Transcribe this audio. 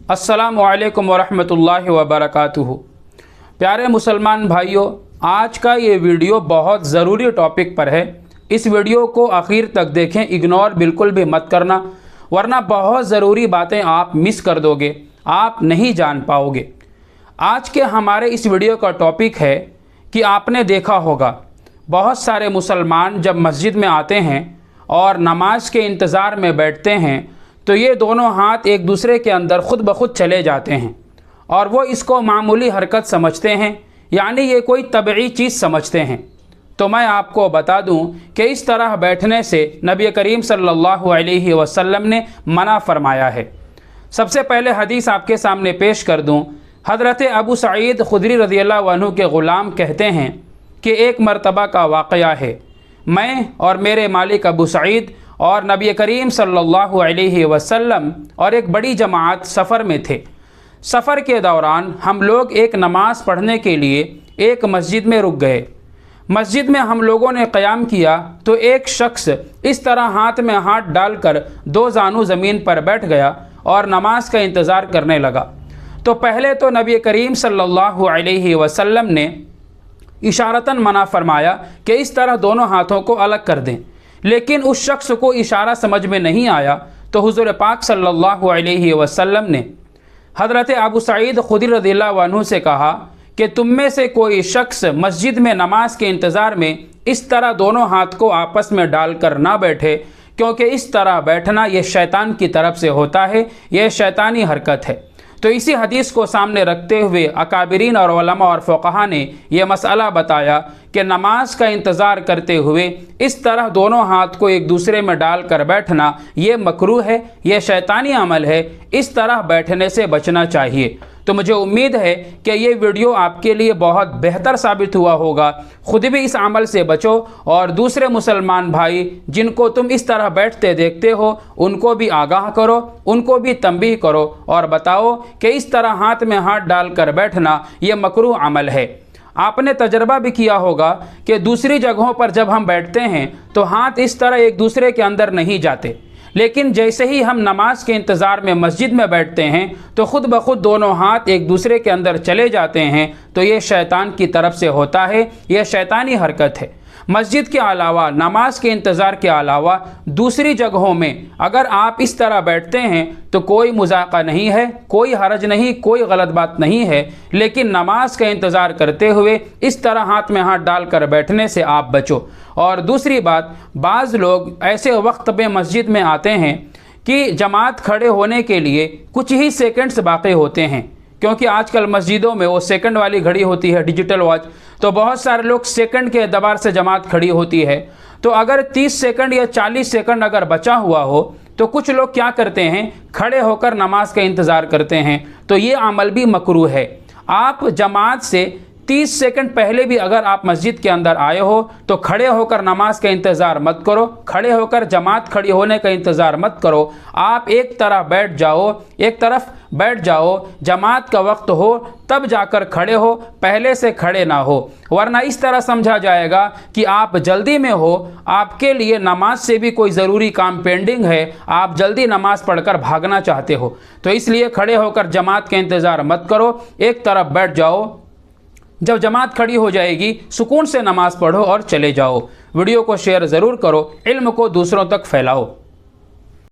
अस्सलामु अलैकुम वरहमतुल्लाहि वबरकातुहू। प्यारे मुसलमान भाइयों, आज का ये वीडियो बहुत ज़रूरी टॉपिक पर है। इस वीडियो को आखिर तक देखें, इग्नोर बिल्कुल भी मत करना, वरना बहुत ज़रूरी बातें आप मिस कर दोगे, आप नहीं जान पाओगे। आज के हमारे इस वीडियो का टॉपिक है कि आपने देखा होगा बहुत सारे मुसलमान जब मस्जिद में आते हैं और नमाज के इंतज़ार में बैठते हैं तो ये दोनों हाथ एक दूसरे के अंदर ख़ुद ब खुद चले जाते हैं और वो इसको मामूली हरकत समझते हैं, यानी ये कोई तबई चीज़ समझते हैं। तो मैं आपको बता दूं कि इस तरह बैठने से नबी करीम सल्लल्लाहु अलैहि वसल्लम ने मना फरमाया है। सबसे पहले हदीस आपके सामने पेश कर दूं। हज़रत अबू सईद खुदरी रज़ियल्लाहु अन्हु के ग़ुलाम कहते हैं कि एक मरतबा का वाक़या है, मैं और मेरे मालिक अबू सईद और नबी करीम सल्लल्लाहु अलैहि वसल्लम और एक बड़ी जमात सफ़र में थे। सफ़र के दौरान हम लोग एक नमाज़ पढ़ने के लिए एक मस्जिद में रुक गए। मस्जिद में हम लोगों ने क़याम किया तो एक शख्स इस तरह हाथ में हाथ डालकर दो जानू ज़मीन पर बैठ गया और नमाज का इंतज़ार करने लगा। तो पहले तो नबी करीम सल्लल्लाहु अलैहि वसल्लम ने इशारतन मना फरमाया कि इस तरह दोनों हाथों को अलग कर दें, लेकिन उस शख्स को इशारा समझ में नहीं आया तो हुज़ूर पाक सल्लल्लाहु अलैहि वसल्लम ने हज़रत अबू सईद खुदरी रज़ियल्लाहु अन्हु से कहा कि तुम में से कोई शख्स मस्जिद में नमाज के इंतज़ार में इस तरह दोनों हाथ को आपस में डालकर ना बैठे, क्योंकि इस तरह बैठना ये शैतान की तरफ से होता है, यह शैतानी हरकत है। तो इसी हदीस को सामने रखते हुए अकाबिरीन और उलमा और फ़ुक़हा ने यह मसला बताया कि नमाज का इंतज़ार करते हुए इस तरह दोनों हाथ को एक दूसरे में डाल कर बैठना ये मकरूह है, यह शैतानी अमल है, इस तरह बैठने से बचना चाहिए। तो मुझे उम्मीद है कि ये वीडियो आपके लिए बहुत बेहतर साबित हुआ होगा। ख़ुद भी इस अमल से बचो और दूसरे मुसलमान भाई जिनको तुम इस तरह बैठते देखते हो उनको भी आगाह करो, उनको भी तंबीह करो और बताओ कि इस तरह हाथ में हाथ डालकर बैठना ये मकरूह अमल है। आपने तजर्बा भी किया होगा कि दूसरी जगहों पर जब हम बैठते हैं तो हाथ इस तरह एक दूसरे के अंदर नहीं जाते, लेकिन जैसे ही हम नमाज के इंतज़ार में मस्जिद में बैठते हैं तो ख़ुद ब खुद दोनों हाथ एक दूसरे के अंदर चले जाते हैं। तो ये शैतान की तरफ से होता है, यह शैतानी हरकत है। मस्जिद के अलावा, नमाज के इंतज़ार के अलावा दूसरी जगहों में अगर आप इस तरह बैठते हैं तो कोई मुज़ाक़ा नहीं है, कोई हरज नहीं, कोई गलत बात नहीं है, लेकिन नमाज का इंतज़ार करते हुए इस तरह हाथ में हाथ डालकर बैठने से आप बचो। और दूसरी बात, बाज़ लोग ऐसे वक्त पे मस्जिद में आते हैं कि जमात खड़े होने के लिए कुछ ही सेकंड्स बाकी होते हैं, क्योंकि आजकल मस्जिदों में वो सेकंड वाली घड़ी होती है, डिजिटल वॉच, तो बहुत सारे लोग सेकंड के एतबार से जमात खड़ी होती है। तो अगर 30 सेकंड या 40 सेकंड अगर बचा हुआ हो तो कुछ लोग क्या करते हैं, खड़े होकर नमाज का इंतज़ार करते हैं। तो ये अमल भी मकरूह है। आप जमात से 30 सेकंड पहले भी अगर आप मस्जिद के अंदर आए हो तो खड़े होकर नमाज का इंतज़ार मत करो, खड़े होकर जमात खड़ी होने का इंतज़ार मत करो। आप एक तरफ बैठ जाओ, जमात का वक्त हो तब जाकर खड़े हो, पहले से खड़े ना हो, वरना इस तरह समझा जाएगा कि आप जल्दी में हो, आपके लिए नमाज से भी कोई ज़रूरी काम पेंडिंग है, आप जल्दी नमाज पढ़कर भागना चाहते हो। तो इसलिए खड़े होकर जमात का इंतज़ार मत करो, एक तरफ बैठ जाओ, जब जमात खड़ी हो जाएगी सुकून से नमाज पढ़ो और चले जाओ। वीडियो को शेयर ज़रूर करो, इल्म को दूसरों तक फैलाओ।